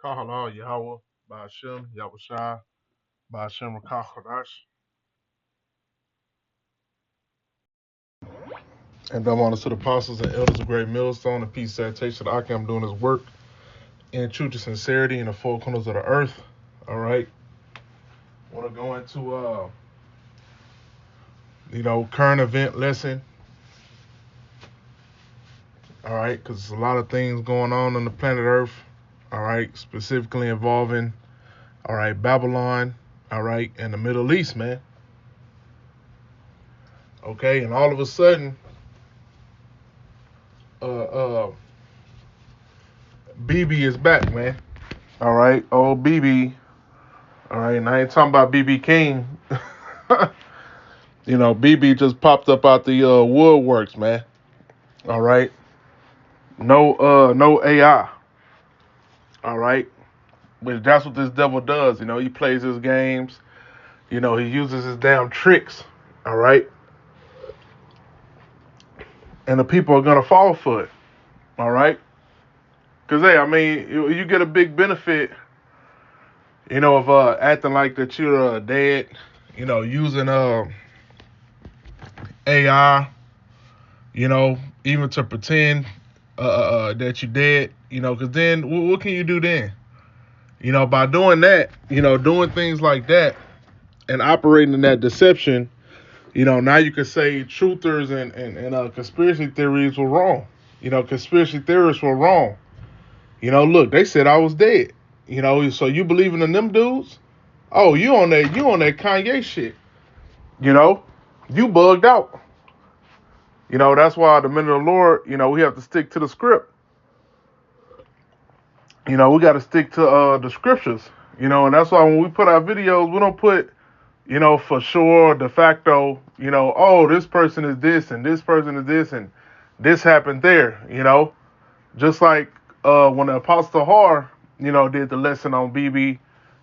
Kahala Yahweh, Ba'ashem, Yahushai, Ba'ashem Rakachadash. And dumb honors to the apostles and elders of Great Millstone and peace sanitation. I am doing his work in truth and sincerity in the four corners of the earth. All right. Want to go into current event lesson. All right, because there's a lot of things going on the planet Earth. All right, specifically involving Babylon. All right, and the Middle East, man. Okay, and all of a sudden, BB is back, man. All right, old BB. All right, and I ain't talking about BB King. BB just popped up out the woodworks, man. All right, no AI. All right, but that's what this devil does. He plays his games. He uses his damn tricks. All right, and the people are gonna fall for it. All right, because hey, I mean, you get a big benefit. Of acting like that you're dead. Using AI. Even to pretend that you're dead. Because then what can you do then? By doing that, doing things like that and operating in that deception, now you can say truthers and conspiracy theories were wrong. Conspiracy theorists were wrong. Look, they said I was dead. So you believing in them dudes? Oh, you on that Kanye shit. You know, you bugged out. That's why the men of the Lord, we have to stick to the script. We got to stick to the scriptures. And that's why when we put our videos, we don't put, for sure, de facto, oh, this person is this and this person is this and this happened there. Just like when the Apostle Har, did the lesson on BB,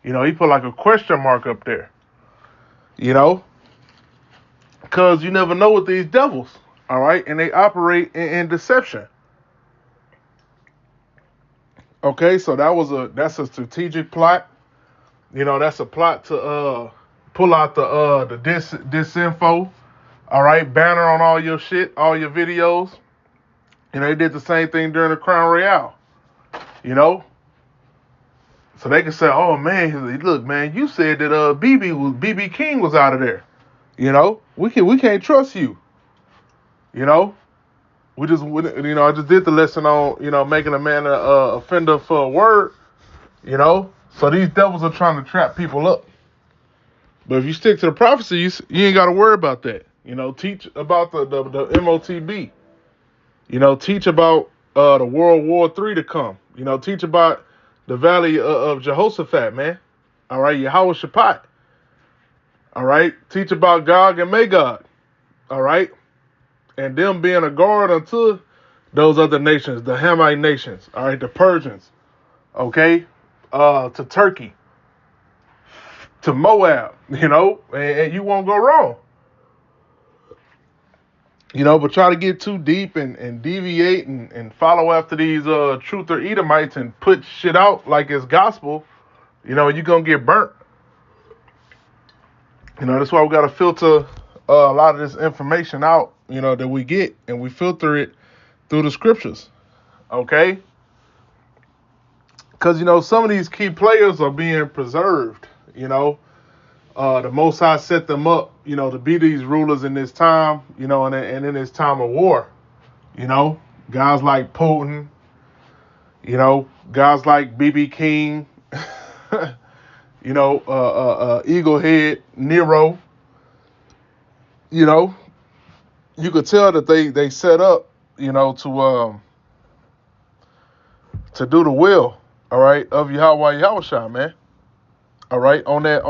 he put like a question mark up there. Because you never know with these devils, all right, and they operate in deception. Okay, so that's a strategic plot. That's a plot to pull out the disinfo. All right, banner on all your shit, all your videos. They did the same thing during the Crown Royale. So they can say, "Oh man, look, man, you said that BB King was out of there." We can't trust you. I just did the lesson on making a man a offender for a word. So these devils are trying to trap people up. But if you stick to the prophecies, you ain't got to worry about that. Teach about the MOTB. Teach about the World War III to come. Teach about the Valley of Jehoshaphat, man. All right, Yahweh Shaphat. All right, teach about Gog and Magog. All right, and them being a guard unto those other nations, the Hamite nations. All right, the Persians. Okay, to Turkey, to Moab. And you won't go wrong. But try to get too deep and deviate and follow after these truther Edomites and put shit out like it's gospel, you're going to get burnt. That's why we got to filter a lot of this information out, that we get, and we filter it through the scriptures, okay? Because, some of these key players are being preserved, the Most High set them up, to be these rulers in this time, and in this time of war. Guys like Putin, guys like BB King, Eaglehead, Nero. You could tell that they set up, to do the will, all right, of Yahweh Yahushua, man. All right, on that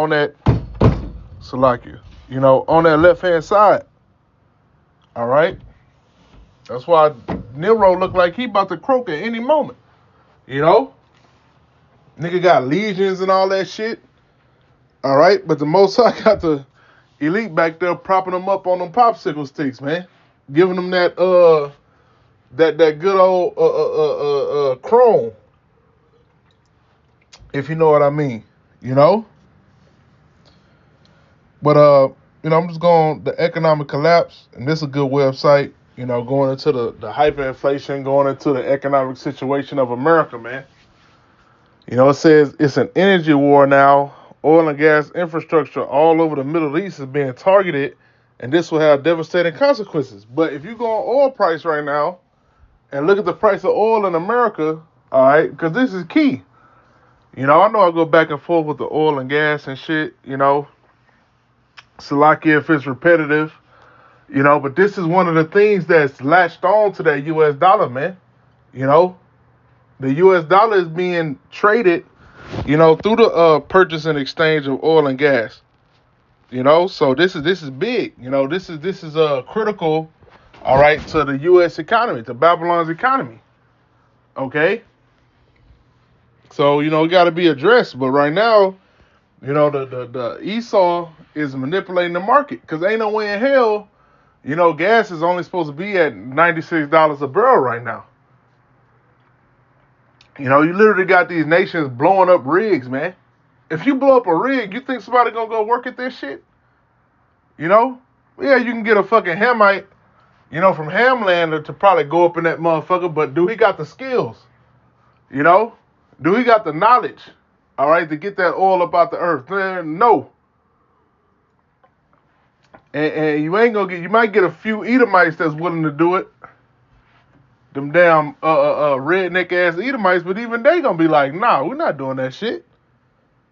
Salakia, on that left hand side. All right. That's why Nero looked like he about to croak at any moment. Nigga got legions and all that shit. All right, but the Most High got the elite back there propping them up on them popsicle sticks, man, giving them that that good old chrome. if you know what I mean, you know. But I'm just going the economic collapse, and this is a good website. Going into the hyperinflation, going into the economic situation of America, man. It says it's an energy war now. Oil and gas infrastructure all over the Middle East is being targeted, and this will have devastating consequences. But if you go on oil price right now and look at the price of oil in America, all right, because this is key. I know I go back and forth with the oil and gas and shit, Salakia if it's repetitive, but this is one of the things that's latched on to that US dollar, man. You know, the US dollar is being traded, through the purchase and exchange of oil and gas. So this is big. This is critical, all right, to the US economy, to Babylon's economy. Okay? So, it gotta be addressed. But right now, the Esau is manipulating the market because ain't no way in hell, gas is only supposed to be at $96 a barrel right now. You literally got these nations blowing up rigs, man. If you blow up a rig, you think somebody gonna go work at this shit? Yeah, you can get a fucking Hamite, from Hamlander to probably go up in that motherfucker, but do he got the skills? Do he got the knowledge, all right, to get that oil up out the earth? No. And you ain't gonna you might get a few Edomites that's willing to do it. Them damn redneck ass Edomites, but even they gonna be like, nah, we're not doing that shit.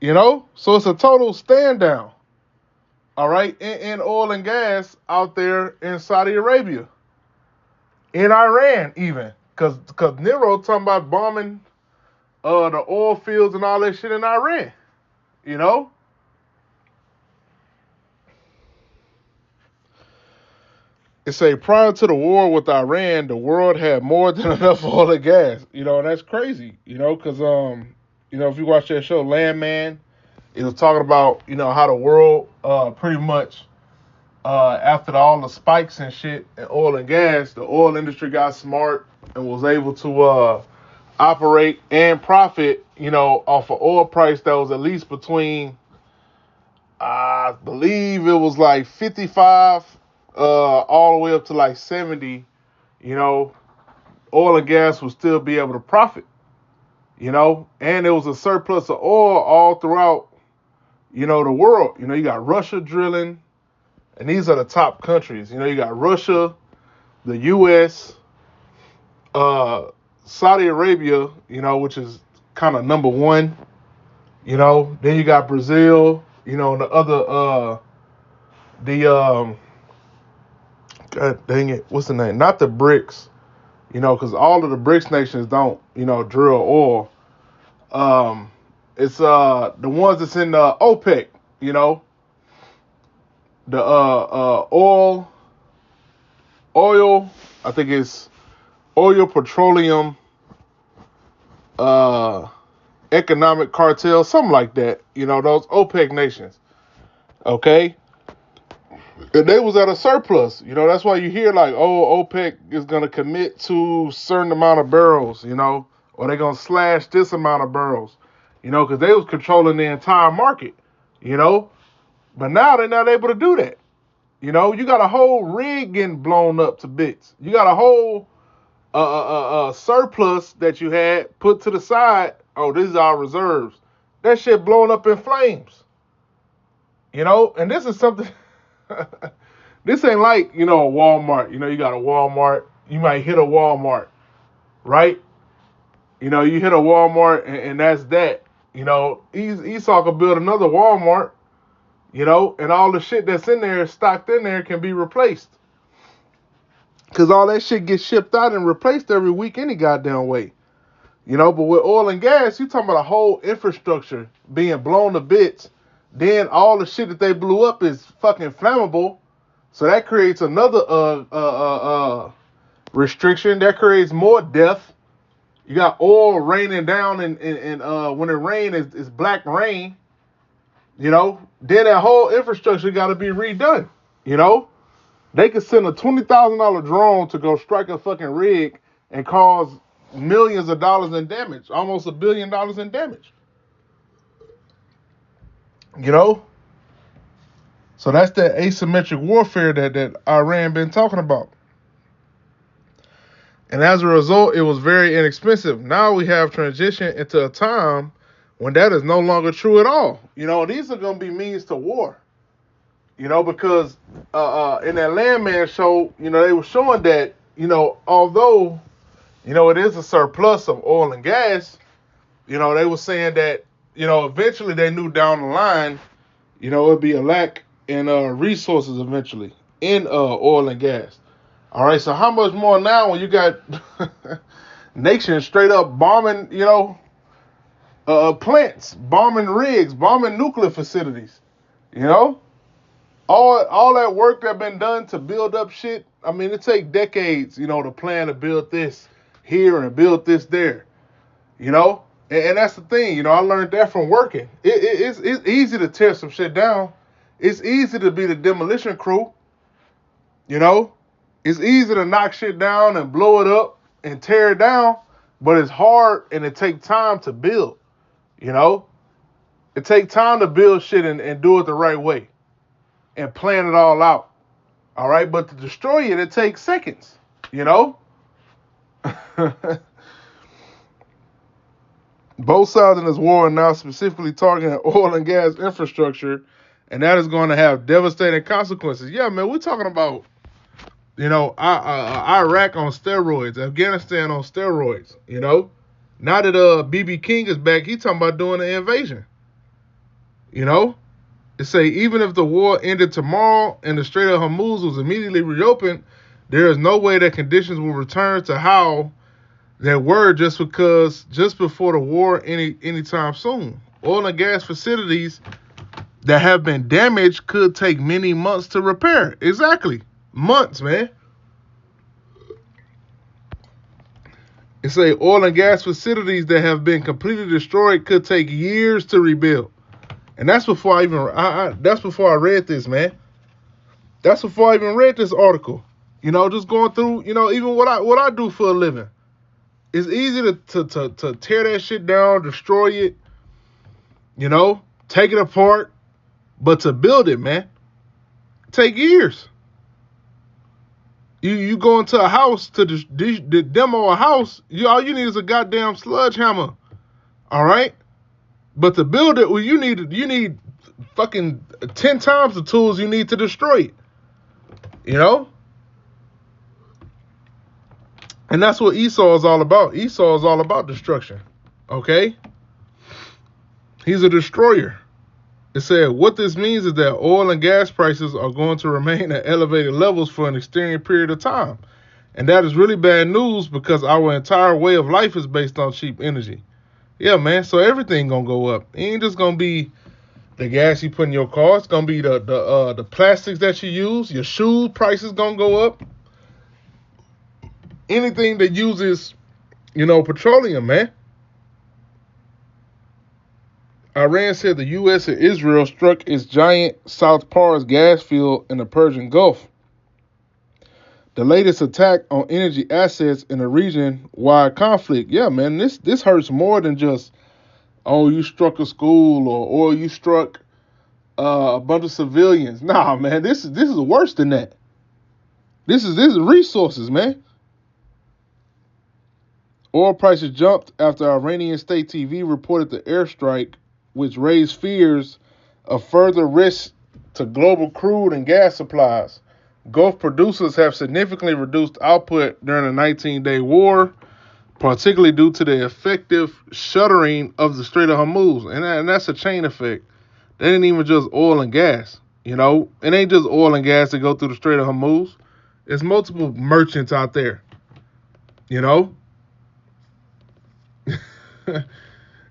So it's a total stand down. All right, in oil and gas out there in Saudi Arabia, in Iran even, cause Nero talking about bombing the oil fields and all that shit in Iran. It say prior to the war with Iran, the world had more than enough oil and gas. And that's crazy. Because if you watch that show Landman, it was talking about how the world pretty much after all the spikes and shit in oil and gas, the oil industry got smart and was able to operate and profit, off an oil price that was at least between, I believe it was like 55 all the way up to like 70, oil and gas would still be able to profit, and there was a surplus of oil all throughout, the world. You got Russia drilling, and these are the top countries. You got Russia, the U.S., Saudi Arabia, which is kind of number one, then you got Brazil, and the other, God dang it, what's the name? Not the BRICS, because all of the BRICS nations don't, drill oil. It's the ones that's in the OPEC, the oil, I think it's oil petroleum economic cartel, something like that, those OPEC nations. Okay? And they was at a surplus. That's why you hear like, oh, OPEC is going to commit to a certain amount of barrels, or they're going to slash this amount of barrels, because they was controlling the entire market, But now they're not able to do that. You got a whole rig getting blown up to bits. You got a whole surplus that you had put to the side. Oh, this is our reserves. That shit blowing up in flames. And this is something... This ain't like, a Walmart. You got a Walmart. You might hit a Walmart, right? You hit a Walmart and that's that. Esau could build another Walmart, and all the shit that's in there, stocked in there, can be replaced. Because all that shit gets shipped out and replaced every week any goddamn way. But with oil and gas, you talking about a whole infrastructure being blown to bits. Then all the shit that they blew up is fucking flammable. So that creates another restriction. That creates more death. You got oil raining down, and when it rains, it's black rain. Then that whole infrastructure got to be redone. They could send a $20,000 drone to go strike a fucking rig and cause millions of dollars in damage, almost $1 billion in damage. You know? So that's that asymmetric warfare that Iran been talking about. And as a result, it was very inexpensive. Now we have transitioned into a time when that is no longer true at all. These are going to be means to war. Because in that Landman show, they were showing that, although, it is a surplus of oil and gas, they were saying that, eventually they knew down the line, it'd be a lack in resources eventually in oil and gas. All right, so how much more now when you got nations straight up bombing, plants, bombing rigs, bombing nuclear facilities, all that work that been done to build up shit. I mean, it take decades, to plan to build this here and build this there, and that's the thing, I learned that from working. It's easy to tear some shit down. It's easy to be the demolition crew, It's easy to knock shit down and blow it up and tear it down, but it's hard and it takes time to build, It takes time to build shit and do it the right way and plan it all out, all right? But to destroy it takes seconds, Both sides in this war are now specifically targeting oil and gas infrastructure, and that is going to have devastating consequences. Yeah, man, we're talking about, Iraq on steroids, Afghanistan on steroids, Now that BB King is back, he talking about doing an invasion, It say even if the war ended tomorrow and the Strait of Hormuz was immediately reopened, there is no way that conditions will return to how they were just before the war anytime soon. Oil and gas facilities that have been damaged could take many months to repair. Exactly. Months, man. It say oil and gas facilities that have been completely destroyed could take years to rebuild. And that's before that's before I read this, man. That's before I even read this article. Just going through, even what I do for a living. It's easy to tear that shit down, destroy it, take it apart, but to build it, man, take years. You go into a house to demo a house, all you need is a goddamn sledgehammer, all right? But to build it, well, you need fucking 10 times the tools you need to destroy it, And that's what Esau is all about. Esau is all about destruction, okay? He's a destroyer. It said, what this means is that oil and gas prices are going to remain at elevated levels for an extended period of time. And that is really bad news because our entire way of life is based on cheap energy. Yeah, man, so everything going to go up. It ain't just going to be the gas you put in your car. It's going to be the plastics that you use. Your shoe prices going to go up. Anything that uses, petroleum, man. Iran said the U.S. and Israel struck its giant South Pars gas field in the Persian Gulf. The latest attack on energy assets in a region-wide conflict. Yeah, man, this hurts more than just, you struck a school or you struck a bunch of civilians. Nah, man, this is worse than that. This is resources, man. Oil prices jumped after Iranian state TV reported the airstrike, which raised fears of further risks to global crude and gas supplies. Gulf producers have significantly reduced output during the 19-day war, particularly due to the effective shuttering of the Strait of Hormuz. And that's a chain effect. That ain't even just oil and gas. It ain't just oil and gas that go through the Strait of Hormuz. There's multiple merchants out there.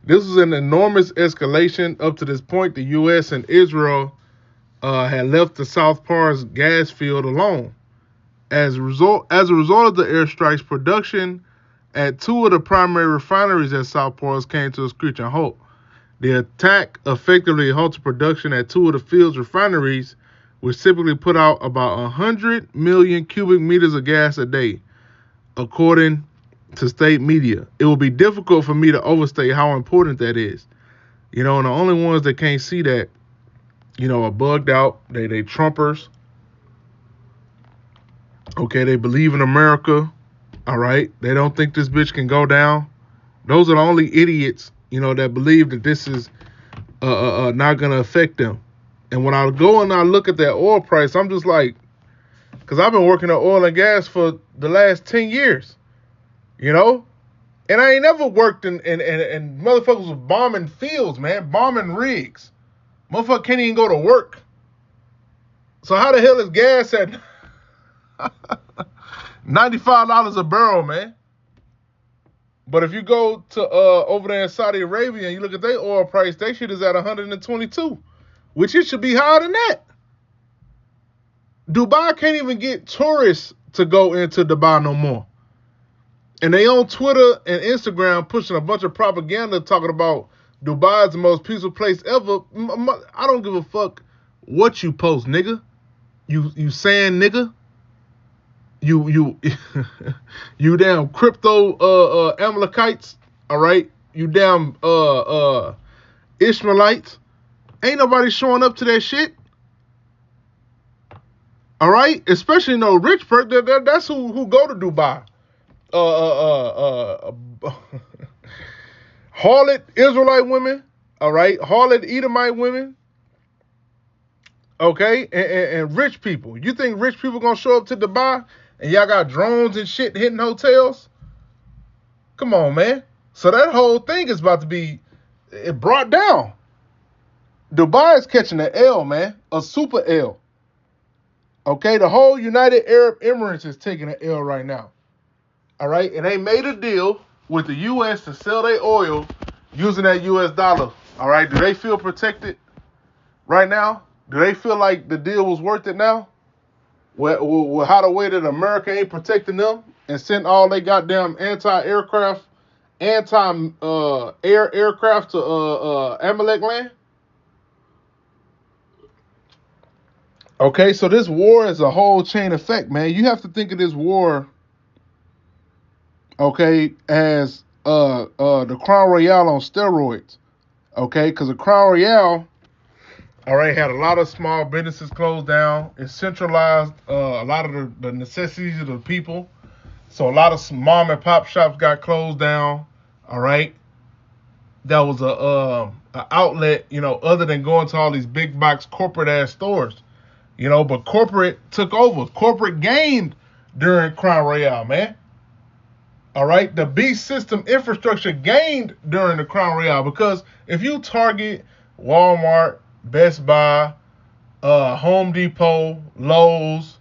This was an enormous escalation. Up to this point, the U.S. and Israel had left the South Pars gas field alone. As a result of the airstrikes, production at two of the primary refineries at South Pars came to a screeching halt. The attack effectively halted production at two of the field's refineries, which typically put out about 100 million cubic meters of gas a day, according to state media. It will be difficult for me to overstate how important that is. And the only ones that can't see that are bugged out. They Trumpers. Okay, they believe in America. All right, they don't think this bitch can go down. Those are the only idiots, that believe that this is not gonna affect them. And when I go and I look at that oil price, I'm just like, because I've been working at oil and gas for the last 10 years, and I ain't never worked in motherfuckers was bombing fields, man, bombing rigs. Motherfucker can't even go to work. So how the hell is gas at $95 a barrel, man? But if you go to over there in Saudi Arabia and you look at their oil price, their shit is at 122, which it should be higher than that. Dubai can't even get tourists to go into Dubai no more. And they on Twitter and Instagram pushing a bunch of propaganda talking about Dubai is the most peaceful place ever. I don't give a fuck what you post, nigga. You saying nigga? You you damn crypto Amalekites, all right? You damn Ishmaelites. Ain't nobody showing up to that shit. All right? Especially no rich person. That's who go to Dubai. Harlot Israelite women, all right? Harlot Edomite women. Okay? And rich people. You think rich people gonna show up to Dubai? And y'all got drones and shit hitting hotels? Come on, man. So that whole thing is about to be brought down. Dubai is catching an L, man. A super L. Okay? The whole United Arab Emirates is taking an L right now. All right? And they made a deal with the U.S. to sell their oil using that U.S. dollar. All right? Do they feel protected right now? Do they feel like the deal was worth it now? Well, how the way that America ain't protecting them and sent all they goddamn anti-aircraft, aircraft to Amalek land? Okay, so this war is a whole chain effect, man. You have to think of this war, okay, as the Crown Royale on steroids. Okay, because the Crown Royale, all right, had a lot of small businesses closed down. It centralized a lot of the necessities of the people. So a lot of mom and pop shops got closed down. All right. That was a outlet, other than going to all these big box corporate ass stores. But corporate took over. Corporate gained during Crown Royale, man. All right. The beast system infrastructure gained during the Crown Royale, because if you target Walmart, Best Buy, Home Depot, Lowe's,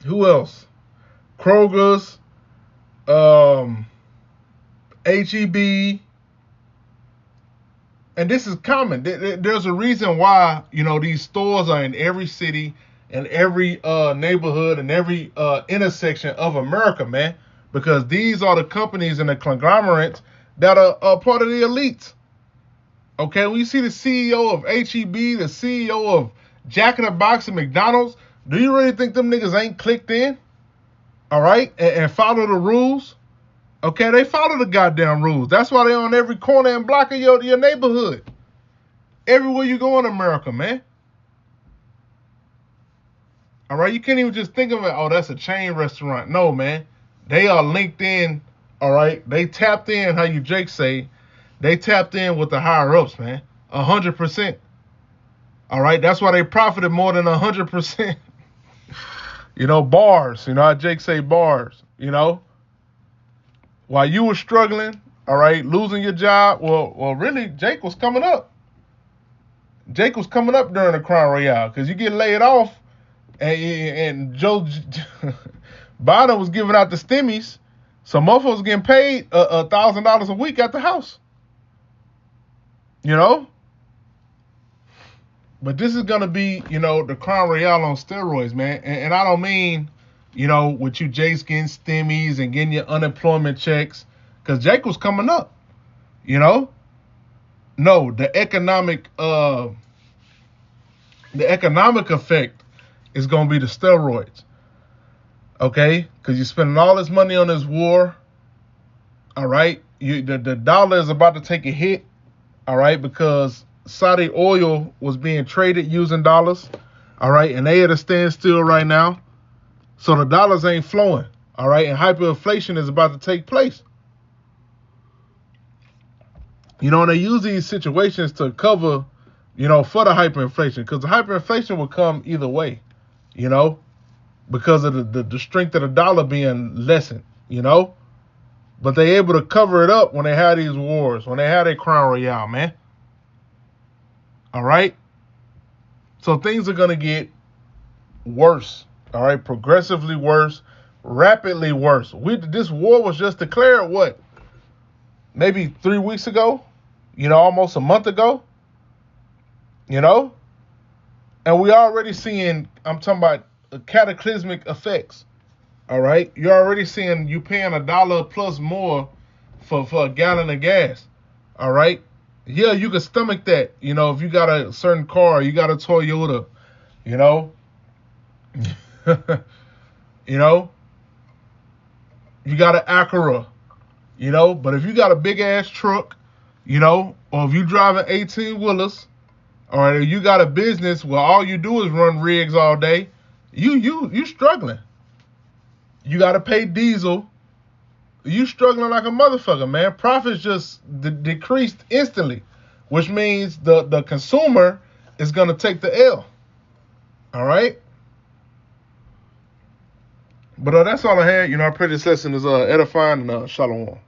who else? Kroger's, H-E-B, and this is common. There's a reason why, these stores are in every city and every neighborhood and every intersection of America, man, because these are the companies and the conglomerates that are part of the elites. Okay, when you see the CEO of H-E-B, the CEO of Jack in the Box and McDonald's, do you really think them niggas ain't clicked in? All right, and follow the rules? Okay, they follow the goddamn rules. That's why they on every corner and block of your neighborhood. Everywhere you go in America, man. All right, you can't even just think of it, oh, that's a chain restaurant. No, man. They are linked in, all right? They tapped in, how you Jake say, they tapped in with the higher ups, man. 100%. All right, that's why they profited more than 100%. Bars, how Jake say bars, While you were struggling, all right, losing your job, well, really, Jake was coming up. Jake was coming up during the Crown Royale, because you get laid off, and Joe Biden was giving out the stimmies, so motherfuckers was getting paid $1,000 a week at the house. But this is going to be, the Crown Royale on steroids, man. And I don't mean, with you Jake's getting stimmies and getting your unemployment checks, because Jake was coming up, No, the economic effect is going to be the steroids, okay? Because you're spending all this money on this war, all right? The dollar is about to take a hit, all right, because Saudi oil was being traded using dollars, all right, and they at a standstill right now. So the dollars ain't flowing, all right, and hyperinflation is about to take place. You know, and they use these situations to cover, you know, for the hyperinflation, because the hyperinflation will come either way, you know, because of the strength of the dollar being lessened, you know. But they able to cover it up when they have these wars, when they have their Crown Royale, man. All right? So things are going to get worse, all right? Progressively worse, rapidly worse. This war was just declared, what, maybe 3 weeks ago? You know, almost a month ago? You know? And we already seeing, I'm talking about cataclysmic effects, all right? You're already seeing you paying $1 plus more for a gallon of gas, all right? Yeah, you can stomach that, you know, if you got a certain car, you got a Toyota, you know, you know, you got an Acura, you know, but if you got a big ass truck, you know, or if you driving 18 wheelers, or you got a business where all you do is run rigs all day, you struggling. You got to pay diesel. You struggling like a motherfucker, man. Profits just decreased instantly, which means the consumer is going to take the L. All right? But that's all I had. You know, I pray this lesson is edifying and shalom.